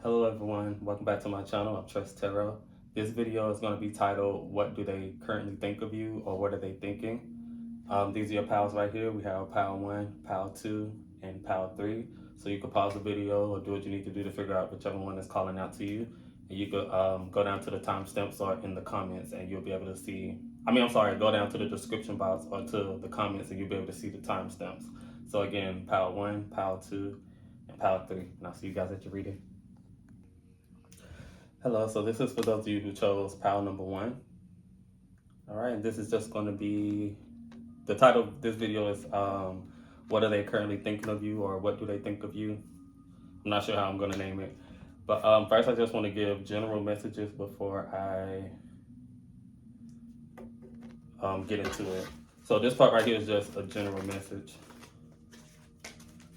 Hello everyone, welcome back to my channel. I'm Trust Tarot. This video is going to be titled, what do they currently think of you, or what are they thinking? These are your pals right here. We have pal 1, pal 2, and pal 3. So you can pause the video or do what you need to do to figure out whichever one is calling out to you. And you could go down to the timestamps or in the comments and you'll be able to see, go down to the description box or to the comments and you'll be able to see the timestamps. So again, pal 1, pal 2, and pal 3. And I'll see you guys at your reading. Hello, so this is for those of you who chose pile number 1. All right, and this is just going to be, the title of this video is what are they currently thinking of you, or what do they think of you? I'm not sure how I'm going to name it. But first, I just want to give general messages before I get into it. So this part right here is just a general message.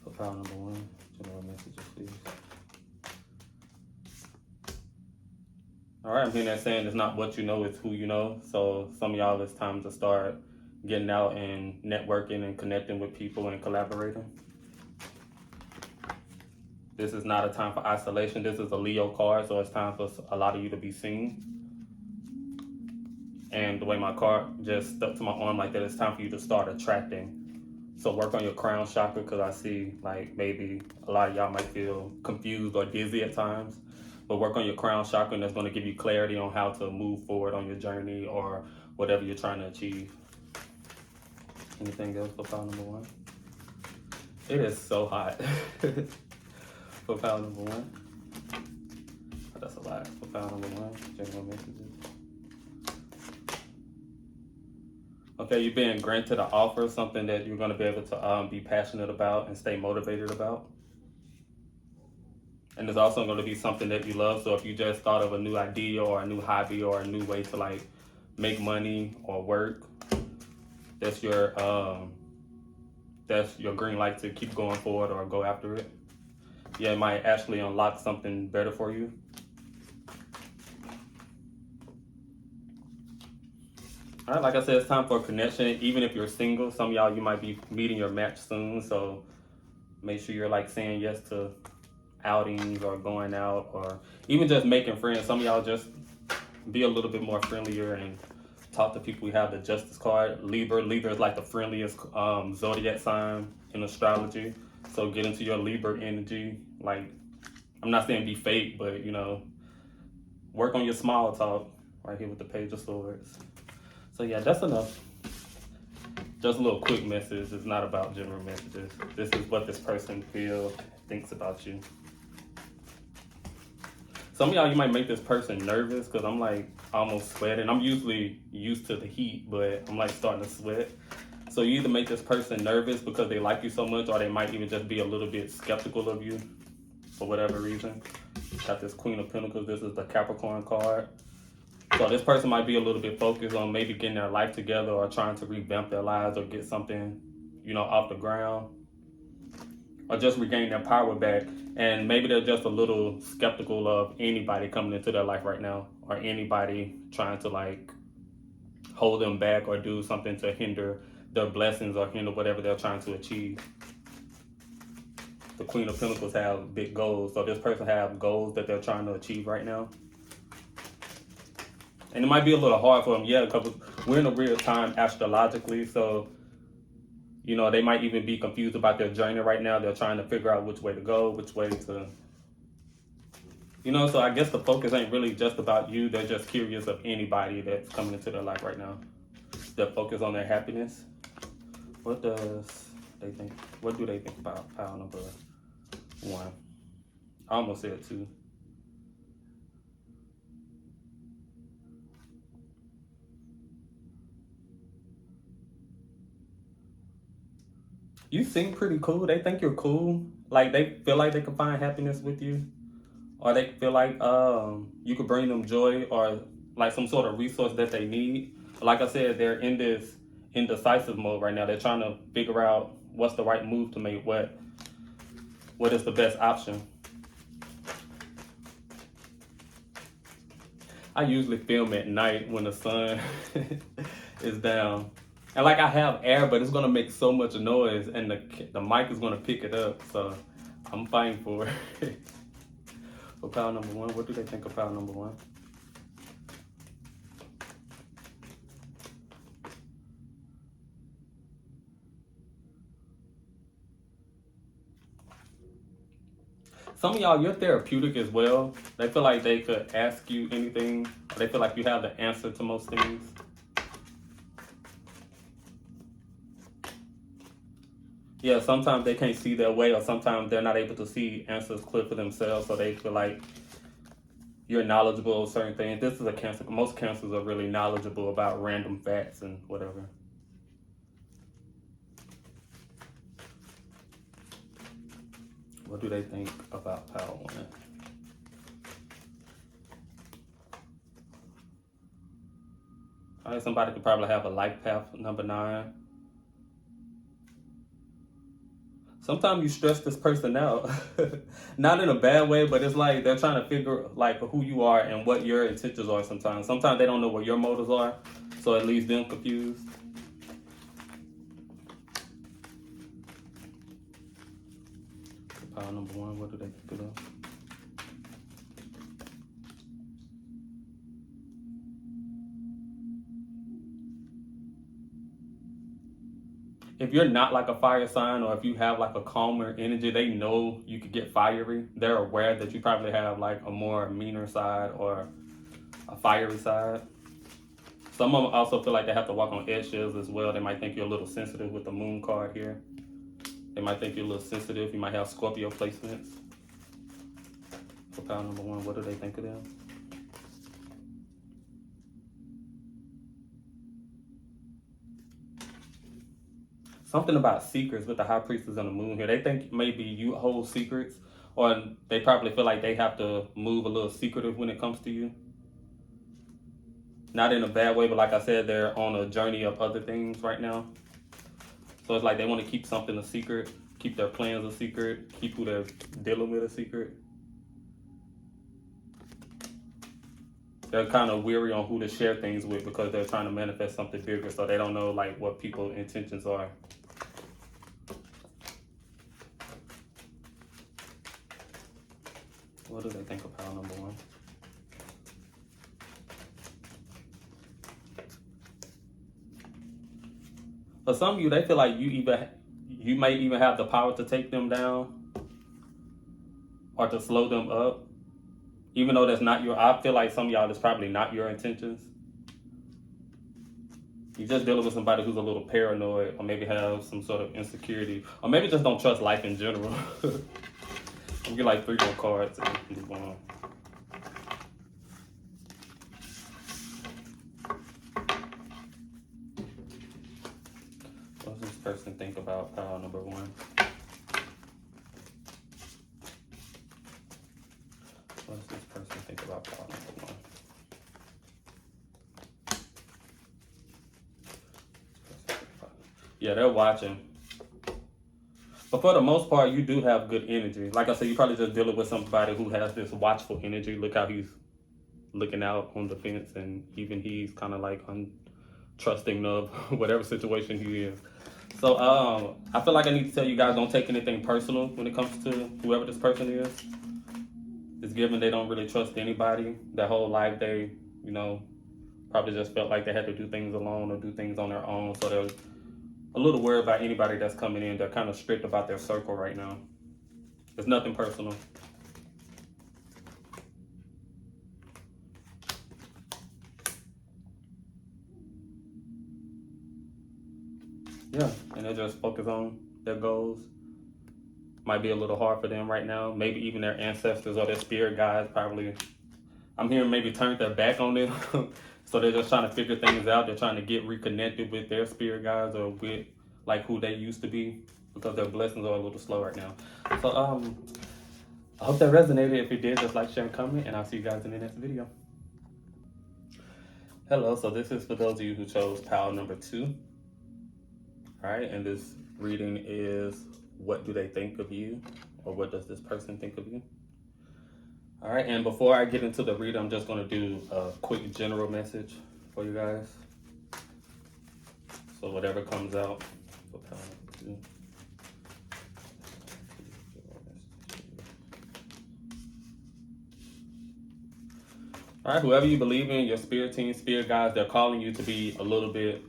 For pile number 1, general messages, please. All right, I'm hearing that saying it's not what you know, it's who you know. So some of y'all, it's time to start getting out and networking and connecting with people and collaborating. This is not a time for isolation. This is a Leo card, so it's time for a lot of you to be seen. And the way my card just stuck to my arm like that, it's time for you to start attracting. So work on your crown chakra, because I see like maybe a lot of y'all might feel confused or dizzy at times. But work on your crown chakra, and that's going to give you clarity on how to move forward on your journey or whatever you're trying to achieve. Anything else for pile number 1? It is so hot. For pile number 1. Oh, that's a lot. For pile number 1, general messages. Okay, you're being granted an offer, something that you're going to be able to be passionate about and stay motivated about. And it's also going to be something that you love. So if you just thought of a new idea or a new hobby or a new way to like make money or work, that's your green light to keep going forward or go after it. Yeah, it might actually unlock something better for you. All right, like I said, it's time for a connection. Even if you're single, some of y'all, you might be meeting your match soon. So make sure you're like saying yes to outings or going out, or even just making friends. Some of y'all just be a little bit more friendlier and talk to people. We have the Justice card. Libra is like the friendliest zodiac sign in astrology. So get into your Libra energy. Like, I'm not saying be fake, but you know, work on your small talk right here with the Page of Swords. So yeah, that's enough. Just a little quick message. It's not about general messages. This is what this person thinks about you. Some of y'all, you might make this person nervous, because I'm like almost sweating. I'm usually used to the heat, but I'm like starting to sweat. So you either make this person nervous because they like you so much, or they might even just be a little bit skeptical of you for whatever reason. Got this Queen of Pentacles. This is the Capricorn card. So this person might be a little bit focused on maybe getting their life together or trying to revamp their lives or get something, you know, off the ground, or just regain their power back. And maybe they're just a little skeptical of anybody coming into their life right now, or anybody trying to like hold them back or do something to hinder their blessings or hinder whatever they're trying to achieve. The Queen of Pentacles have big goals. So this person have goals that they're trying to achieve right now. And it might be a little hard for them, yeah, because we're in a weird time astrologically. So, you know, they might even be confused about their journey right now. They're trying to figure out which way to go, which way to, you know, so I guess the focus ain't really just about you. They're just curious of anybody that's coming into their life right now. They're focused on their happiness. What do they think about pile number 1? I almost said 2. You seem pretty cool. They think you're cool. Like, they feel like they can find happiness with you. Or they feel like you could bring them joy or like some sort of resource that they need. Like I said, they're in this indecisive mode right now. They're trying to figure out what's the right move to make, what is the best option. I usually film at night when the sun is down. And like I have air, but it's gonna make so much noise, and the mic is gonna pick it up. So I'm fighting for it. For pile number one? What do they think of pile number one? Some of y'all, you're therapeutic as well. They feel like they could ask you anything. Or they feel like you have the answer to most things. Yeah, sometimes they can't see their way, or sometimes they're not able to see answers clear for themselves, so they feel like you're knowledgeable of certain things. This is a Cancer. Most Cancers are really knowledgeable about random facts and whatever. What do they think about pile one? All right, somebody could probably have a life path number 9. Sometimes you stress this person out. Not in a bad way, but it's like they're trying to figure like who you are and what your intentions are sometimes. Sometimes they don't know what your motives are, so it leaves them confused. Pile number 1, what do they think of them? If you're not like a fire sign, or if you have like a calmer energy, they know you could get fiery. They're aware that you probably have like a more meaner side or a fiery side. Some of them also feel like they have to walk on eggshells as well. They might think you're a little sensitive with the moon card here. They might think you're a little sensitive. You might have Scorpio placements. For pile number 1, what do they think of them? Something about secrets with the High Priestess and the Moon here. They think maybe you hold secrets, or they probably feel like they have to move a little secretive when it comes to you. Not in a bad way, but like I said, they're on a journey of other things right now. So it's like they want to keep something a secret, keep their plans a secret, keep who they're dealing with a secret. They're kind of weary on who to share things with because they're trying to manifest something bigger, so they don't know like what people's intentions are. What do they think of pile number 1? For some of you, they feel like you may even have the power to take them down or to slow them up. Even though that's not I feel like some of y'all, that's probably not your intentions. You're just dealing with somebody who's a little paranoid, or maybe have some sort of insecurity, or maybe just don't trust life in general. I'll get like 3 more cards and move on. What does this person think about pile number 1? What does this person think about pile number 1? Yeah, they're watching. But for the most part, you do have good energy. Like I said, you're probably just dealing with somebody who has this watchful energy. Look how he's looking out on the fence, and even he's kind of like untrusting of whatever situation he is. So I feel like I need to tell you guys, don't take anything personal when it comes to whoever this person is. It's given they don't really trust anybody. Their whole life they, probably just felt like they had to do things alone or do things on their own. So they're a little worried about anybody that's coming in. They're kind of strict about their circle right now. It's nothing personal. Yeah, and they just focus on their goals. Might be a little hard for them right now. Maybe even their ancestors or their spirit guides probably, I'm hearing, maybe turned their back on them. So they're just trying to figure things out. They're trying to get reconnected with their spirit guides or with like who they used to be, because their blessings are a little slow right now. So I hope that resonated. If it did, just like, share, and comment, and I'll see you guys in the next video. Hello, so this is for those of you who chose pile number 2. All right, and this reading is, what do they think of you? Or what does this person think of you? All right, and before I get into the reading, I'm just gonna do a quick general message for you guys. So whatever comes out for pile number 2. All right, whoever you believe in, your spirit team, spirit guides, they're calling you to be a little bit,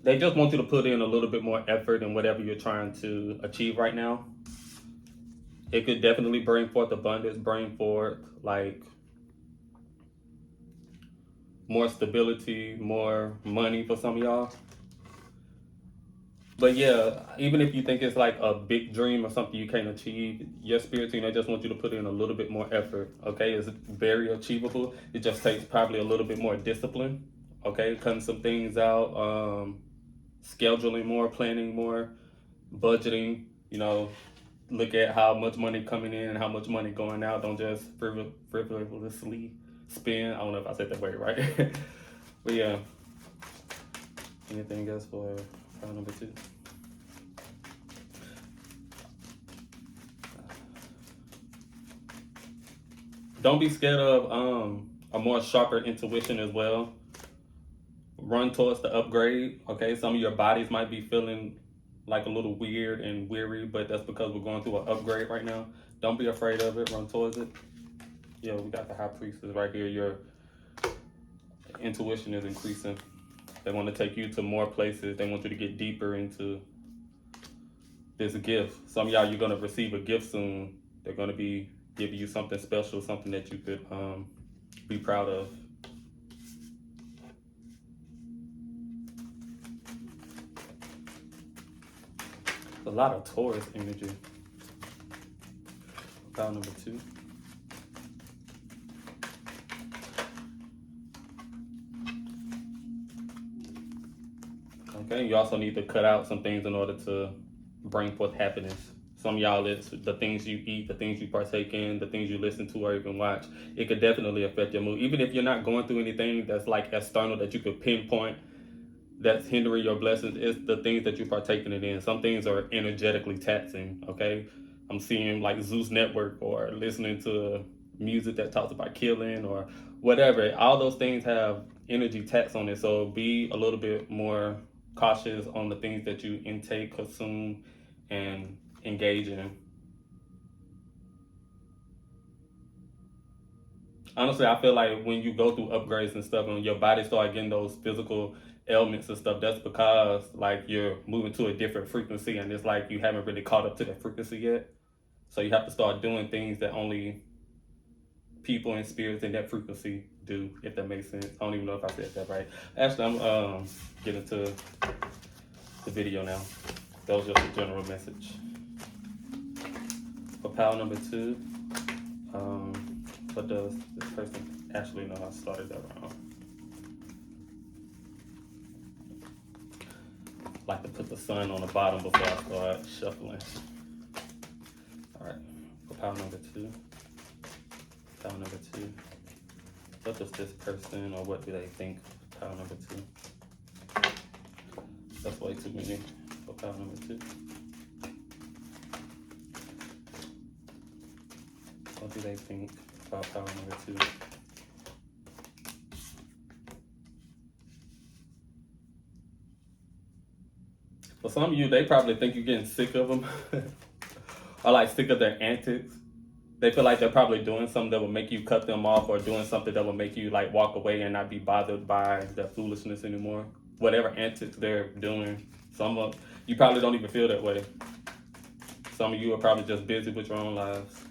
they just want you to put in a little bit more effort in whatever you're trying to achieve right now. It could definitely bring forth abundance, bring forth like more stability, more money for some of y'all. But yeah, even if you think it's like a big dream or something you can't achieve, your spirit team, they just want you to put in a little bit more effort. Okay, it's very achievable. It just takes probably a little bit more discipline. Okay, cutting some things out, scheduling more, planning more, budgeting. You know, look at how much money coming in and how much money going out. Don't just frivolously spend. I don't know if I said that word right. But yeah, anything else for file number 2? Don't be scared of a more sharper intuition as well. Run towards the upgrade. Okay, some of your bodies might be feeling like a little weird and weary, but that's because we're going through an upgrade right now. Don't be afraid of it. Run towards it. Yeah, we got the high priestess right here. Your intuition is increasing. They want to take you to more places. They want you to get deeper into this gift. Some of y'all, you're going to receive a gift soon. They're going to be giving you something special, something that you could be proud of. A lot of Taurus energy. File number 2. Okay, you also need to cut out some things in order to bring forth happiness. Some of y'all, it's the things you eat, the things you partake in, the things you listen to or even watch. It could definitely affect your mood. Even if you're not going through anything that's like external that you could pinpoint that's hindering your blessings, it's the things that you're partaking in. Some things are energetically taxing, okay? I'm seeing like Zeus Network or listening to music that talks about killing or whatever. All those things have energy tax on it. So be a little bit more cautious on the things that you intake, consume, and engage in. Honestly, I feel like when you go through upgrades and stuff and your body start getting those physical ailments and stuff, that's because like you're moving to a different frequency and it's like you haven't really caught up to that frequency yet. So you have to start doing things that only people and spirits in that frequency do, if that makes sense. I don't even know if I said that right. Actually, I'm getting to the video now. That was just a general message. For pile number 2, what does this person actually know? I started that wrong. I like to put the sun on the bottom before I start shuffling. All right, for pile number 2. Pile number 2. What does this person or what do they think? Pile number 2. That's way too many for pile number 2. What do they think about pile number 2? For some of you, they probably think you're getting sick of them or like sick of their antics. They feel like they're probably doing something that will make you cut them off or doing something that will make you like walk away and not be bothered by their foolishness anymore. Whatever antics they're doing, some of you probably don't even feel that way. Some of you are probably just busy with your own lives.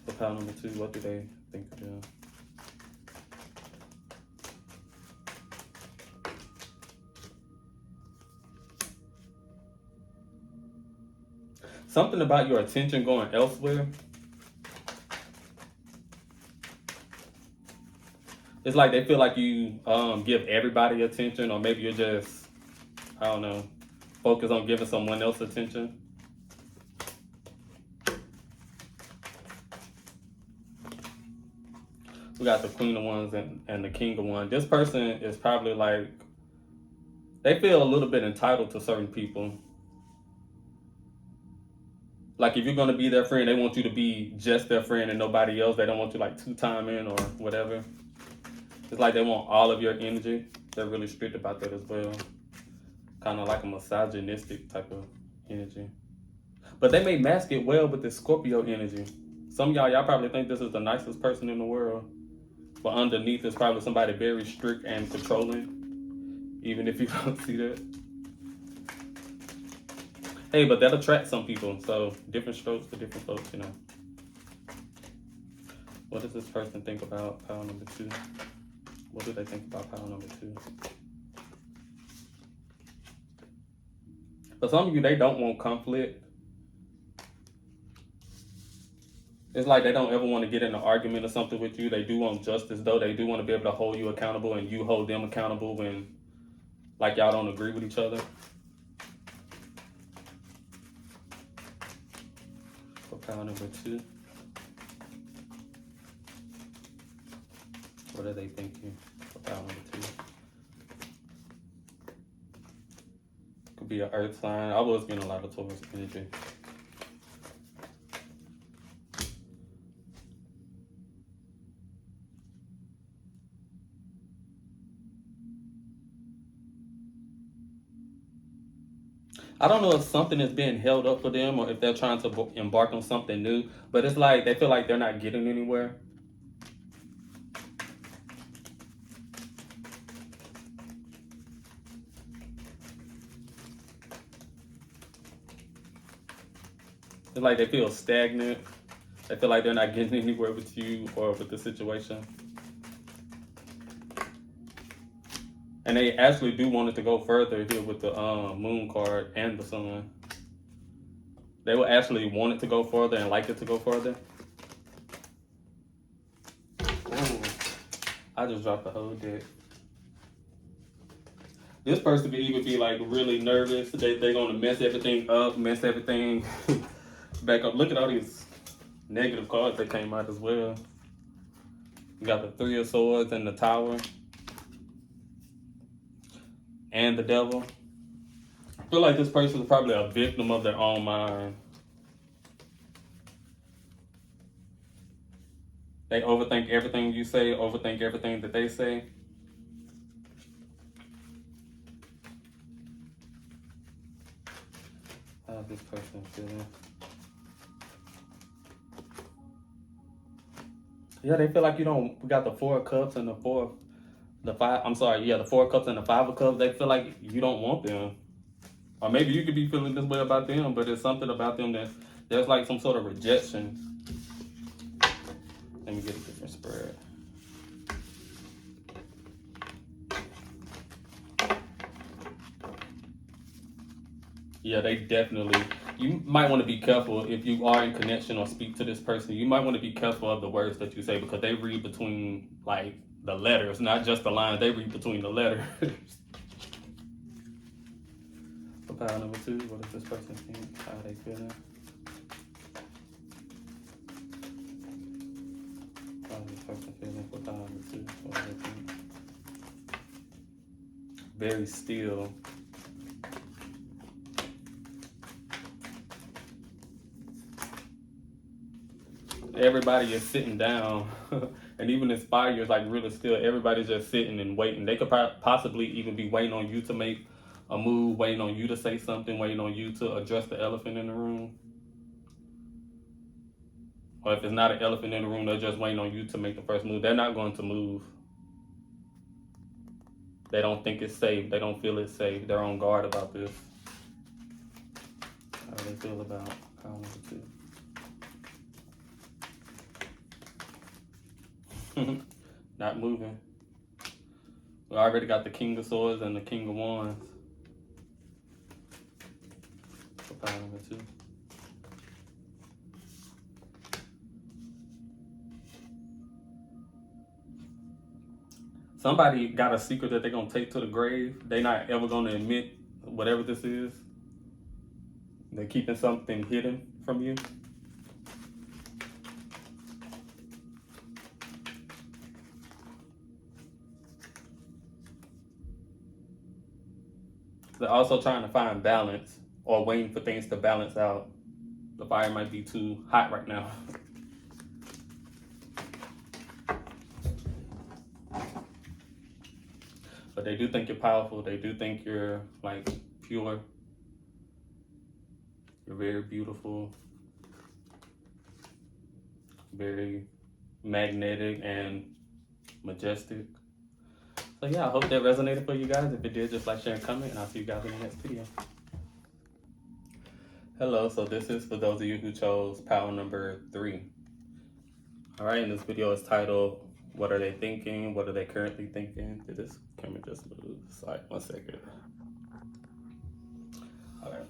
For pile number 2, what do they think of you? Something about your attention going elsewhere. It's like they feel like you give everybody attention, or maybe you're just, I don't know, focus on giving someone else attention. We got the Queen of Wands and the King of Wands. This person is probably like, they feel a little bit entitled to certain people. Like if you're going to be their friend, they want you to be just their friend and nobody else. They don't want you like 2-timing or whatever. It's like they want all of your energy. They're really strict about that as well. Kind of like a misogynistic type of energy. But they may mask it well with the Scorpio energy. Some of y'all probably think this is the nicest person in the world, but underneath is probably somebody very strict and controlling, even if you don't see that. Hey, but that attracts some people, so different strokes for different folks, you know. What does this person think about pile number 2? What do they think about pile number 2? For some of you, they don't want conflict. It's like they don't ever want to get in an argument or something with you. They do want justice, though. They do want to be able to hold you accountable and you hold them accountable when, like, y'all don't agree with each other. For pile number 2. What are they thinking for pile number 2? Could be an earth sign. I was getting a lot of Taurus energy. I don't know if something is being held up for them or if they're trying to embark on something new, but it's like they feel like they're not getting anywhere. It's like they feel stagnant. They feel like they're not getting anywhere with you or with the situation. And they actually do want it to go further here with the moon card and the sun. They will actually want it to go further and like it to go further. Ooh, I just dropped the whole deck. This person could even be like really nervous. They're going to mess everything up, mess everything back up. Look at all these negative cards that came out as well. You got the 3 of Swords and the Tower. And the Devil. I feel like this person is probably a victim of their own mind. They overthink everything you say, overthink everything that they say. How's this person feeling? Yeah, they feel like you don't. We got the 4 of Cups and the 4 of Cups and the 5 of Cups. They feel like you don't want them. Or maybe you could be feeling this way about them, but there's something about them that there's like some sort of rejection. Let me get a different spread. Yeah, they definitely, you might want to be careful if you are in connection or speak to this person. You might want to be careful of the words that you say because they read between like the letters, not just the lines. They read between the letters. For pile number 2, what does this person think? How are they feeling? How is this person feeling for pile number 2? What do they think? Very still. Everybody is sitting down. And even in fire is like really still. Everybody's just sitting and waiting. They could possibly even be waiting on you to make a move, waiting on you to say something, waiting on you to address the elephant in the room. Or if it's not an elephant in the room, they're just waiting on you to make the first move. They're not going to move. They don't think it's safe. They don't feel it's safe. They're on guard about this. How do they feel about pile number 2? Not moving. We already got the King of Swords and the King of Wands. For pile number 2. Somebody got a secret that they're going to take to the grave. They're not ever going to admit whatever this is. They're keeping something hidden from you. They're also trying to find balance or waiting for things to balance out. The fire might be too hot right now. But they do think you're powerful. They do think you're like pure. You're very beautiful. very magnetic and majestic. So yeah, I hope that resonated for you guys. If it did, just like, share, and comment, and I'll see you guys in the next video. Hello, so this is for those of you who chose pile number 3. All right, and this video is titled, What Are They Thinking? What Are They Currently Thinking? Did this camera just move? Sorry, 1 second. All right.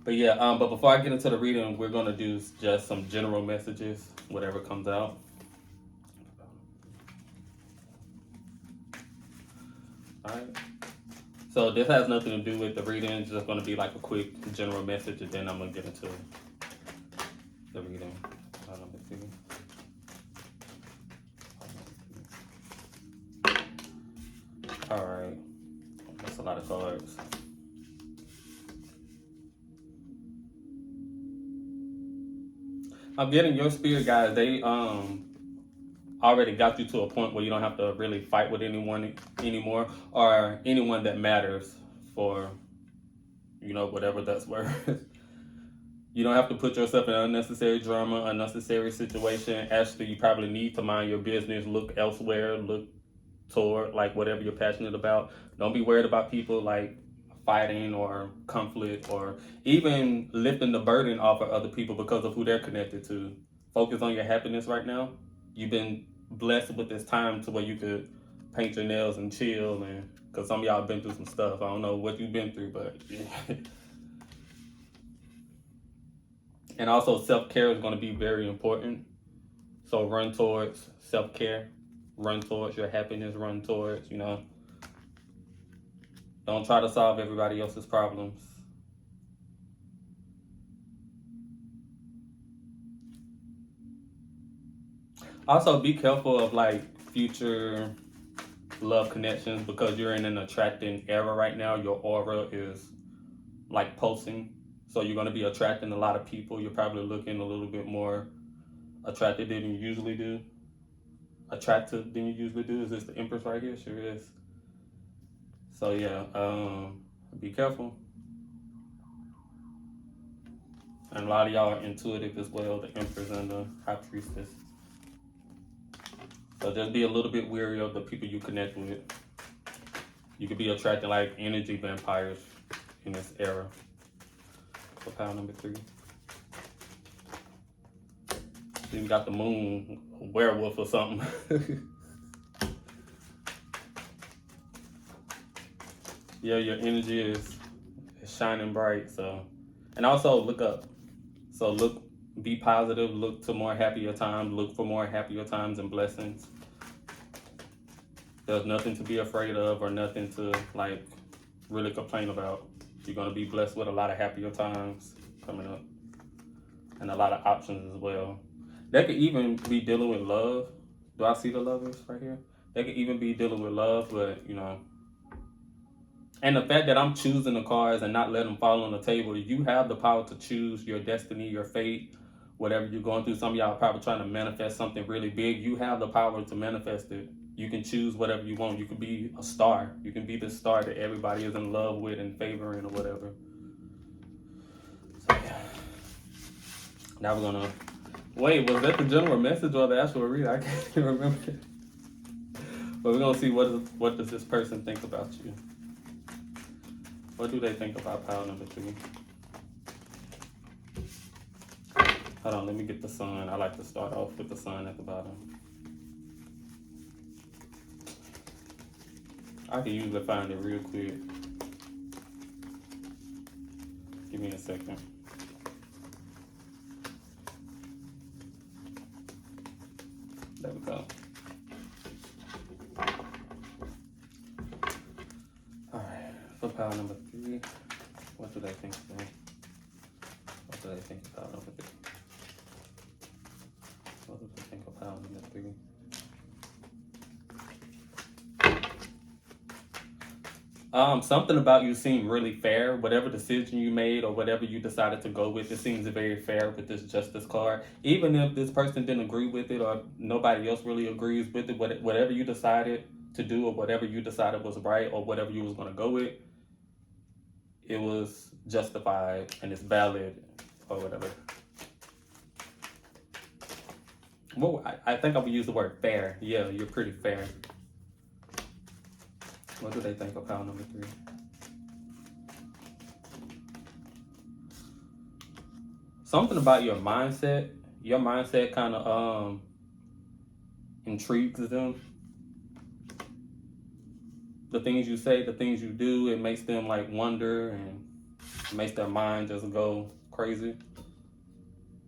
But yeah, but before I get into the reading, we're going to do just some general messages, whatever comes out. All right. So this has nothing to do with the reading. It's just going to be like a quick general message, and then I'm going to get into the reading. All right. That's a lot of cards. I'm getting your spirit guys. They already got you to a point where you don't have to really fight with anyone anymore, or anyone that matters for, you know, whatever that's worth. You don't have to put yourself in unnecessary drama, unnecessary situation. Actually, you probably need to mind your business, look elsewhere, look toward like whatever you're passionate about. Don't be worried about people like fighting or conflict, or even lifting the burden off of other people because of who they're connected to. Focus on your happiness right now. You've been blessed with this time to where you could paint your nails and chill, and because some of y'all been through some stuff. I don't know what you've been through, but yeah. And also self-care is going to be very important. So run towards self-care, run towards your happiness, run towards, you know, don't try to solve everybody else's problems. Also, be careful of like future love connections, because you're in an attracting era right now. Your aura is like pulsing. So you're going to be attracting a lot of people. You're probably looking a little bit more attractive than you usually do. Attractive than you usually do. Is this the Empress right here? Sure is. So yeah, be careful. And a lot of y'all are intuitive as well, the Empress and the High Priestess. So just be a little bit wary of the people you connect with. You could be attracting like energy vampires in this era. So pile number 3. Then we got the moon, a werewolf or something. Yeah, your energy is shining bright. So, and also look up. So look, be positive, look to more happier times, look for more happier times and blessings. There's nothing to be afraid of or nothing to like really complain about. You're going to be blessed with a lot of happier times coming up, and a lot of options as well. They could even be dealing with love. Do I see the lovers right here? They could even be dealing with love, but you know. And the fact that I'm choosing the cards and not letting them fall on the table, you have the power to choose your destiny, your fate, whatever you're going through. Some of y'all are probably trying to manifest something really big. You have the power to manifest it. You can choose whatever you want. You can be a star. You can be the star that everybody is in love with and favoring or whatever. So yeah. Now we're gonna wait. Was that the general message or the actual read? I can't even remember. But we're gonna see what does this person think about you. What do they think about pile number 3? Hold on, let me get the sun. I like to start off with the sun at the bottom. I can usually find it real quick. Give me a second. There we go. Alright, for pile number 3, what do they think today? What do they think of pile number 3? What do they think of pile number 3? Something about you seemed really fair. Whatever decision you made or whatever you decided to go with, it seems very fair with this Justice card. Even if this person didn't agree with it or nobody else really agrees with it, whatever you decided to do or whatever you decided was right or whatever you was going to go with, it was justified and it's valid or whatever. Well, I think I would use the word fair. Yeah, you're pretty fair. What do they think of pile number 3? Something about your mindset. Your mindset kind of intrigues them. The things you say, the things you do, it makes them like wonder and it makes their mind just go crazy.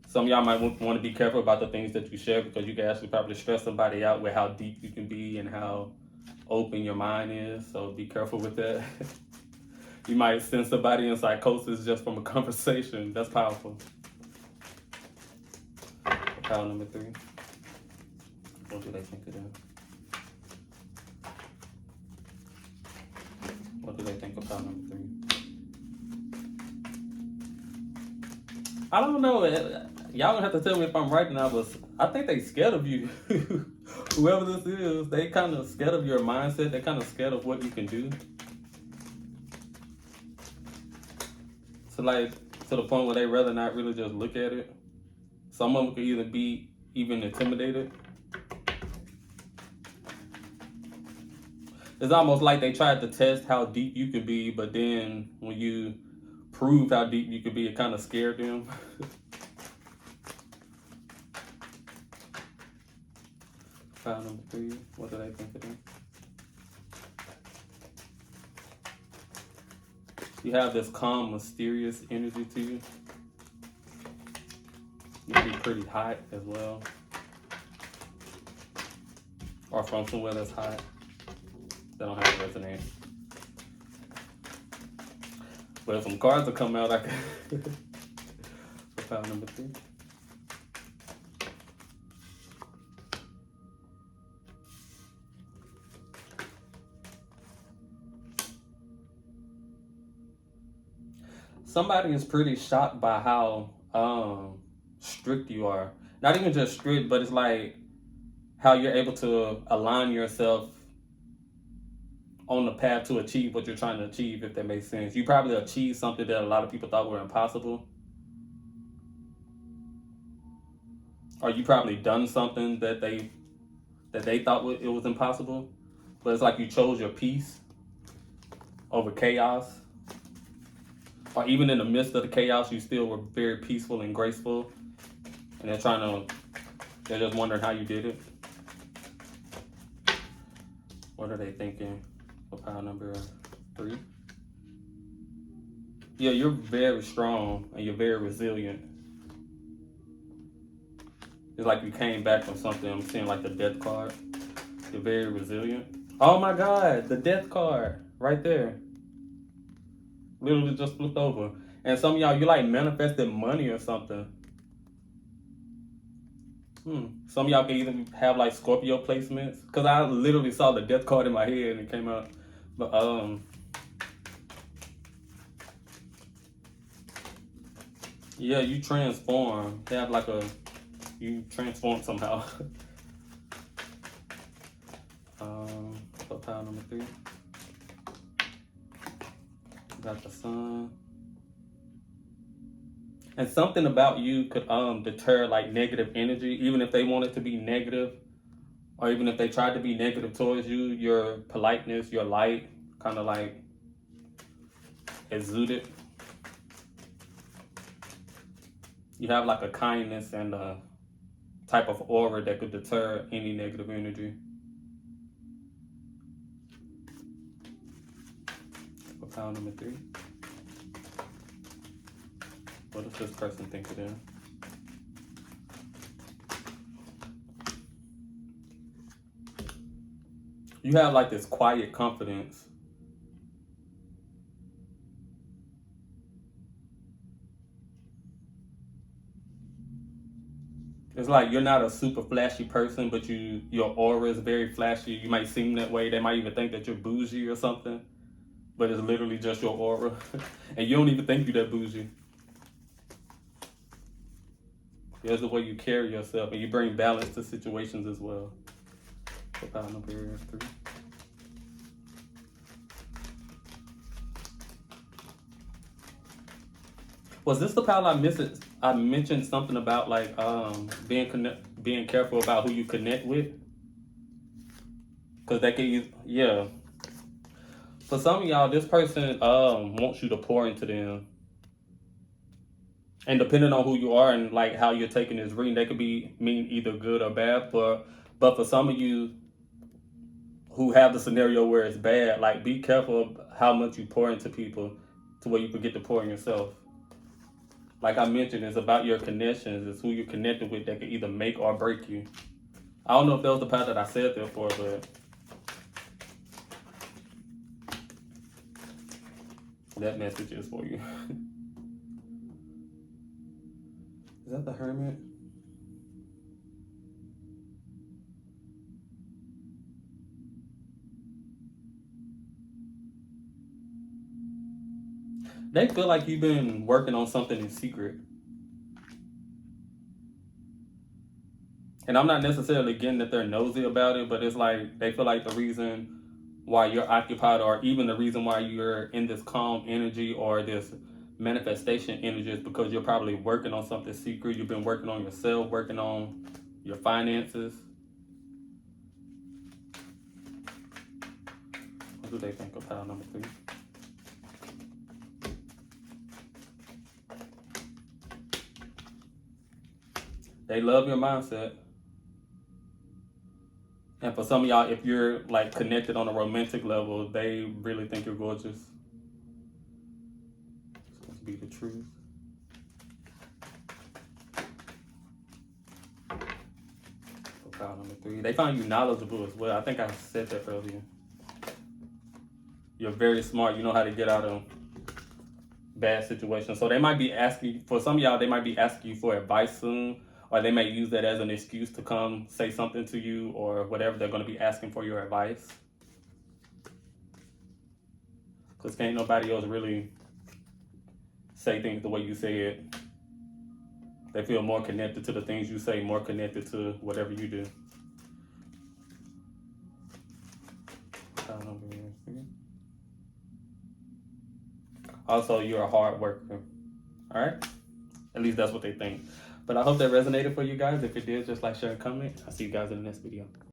Some of y'all might want to be careful about the things that you share because you can actually probably stress somebody out with how deep you can be and how open your mind is. So be careful with that. You might send somebody in psychosis just from a conversation. That's powerful. Pile number 3. What do they think of that? What do they think of pile number 3? I don't know. Y'all gonna have to tell me if I'm right or not, but I think they scared of you. Whoever this is, they kind of scared of your mindset. They kind of scared of what you can do. So like, to the point where they rather not really just look at it. Some of them could either be even intimidated. It's almost like they tried to test how deep you can be, but then when you prove how deep you could be, it kind of scared them. File number 3, what do they think of them? You have this calm, mysterious energy to you. You can be pretty hot as well. Or from somewhere that's hot. They don't have a resonance. But if some cards will come out, I can. File number 3. Somebody is pretty shocked by how strict you are. Not even just strict, but it's like how you're able to align yourself on the path to achieve what you're trying to achieve, if that makes sense. You probably achieved something that a lot of people thought were impossible. Or you probably done something that they thought it was impossible. But it's like you chose your peace over chaos. Or even in the midst of the chaos, you still were very peaceful and graceful. And they're just wondering how you did it. What are they thinking for pile number 3? Yeah, you're very strong and you're very resilient. It's like you came back from something. I'm seeing like the death card. You're very resilient. Oh my God, the death card right there. Literally just flipped over. And some of y'all, you like manifested money or something. Some of y'all can even have like Scorpio placements. Because I literally saw the death card in my head and it came out. But yeah, you transform. They have like you transform somehow. So pile number 3. Got the sun. And something about you could deter like negative energy, even if they want it to be negative, or even if they tried to be negative towards you. Your politeness, your light, kind of like exuded. You have like a kindness and a type of aura that could deter any negative energy. For pile number 3. What does this person think of them? You have like this quiet confidence. It's like you're not a super flashy person, but your aura is very flashy. You might seem that way. They might even think that you're bougie or something, but it's literally just your aura. And you don't even think you're that bougie. There's the way you carry yourself, and you bring balance to situations as well. So pile number 3. Was this the pile I missed? I mentioned something about like being careful about who you connect with, because that can use, yeah. For some of y'all, this person wants you to pour into them, and depending on who you are and like how you're taking this reading, that could be mean either good or bad. But for some of you who have the scenario where it's bad, like be careful of how much you pour into people, to where you forget to pour in yourself. Like I mentioned, it's about your connections. It's who you're connected with that can either make or break you. I don't know if that was the part that I said there for, but that message is for you. Is that the Hermit? They feel like you've been working on something in secret. And I'm not necessarily getting that they're nosy about it, but it's like they feel like the reason why you're occupied, or even the reason why you're in this calm energy or this manifestation energy, is because you're probably working on something secret. You've been working on yourself, working on your finances. What do they think of pile number 3? They love your mindset. And for some of y'all, if you're like connected on a romantic level, they really think you're gorgeous. It's supposed to be the truth. For pile number 3, they find you knowledgeable as well. I think I said that earlier. You're very smart. You know how to get out of bad situations. So they might be asking, for some of y'all, they might be asking you for advice soon, or they may use that as an excuse to come say something to you or whatever. They're going to be asking for your advice. Because can't nobody else really say things the way you say it. They feel more connected to the things you say, more connected to whatever you do. Also, you're a hard worker. All right? At least that's what they think. But I hope that resonated for you guys. If it did, just like, share, and comment. I'll see you guys in the next video.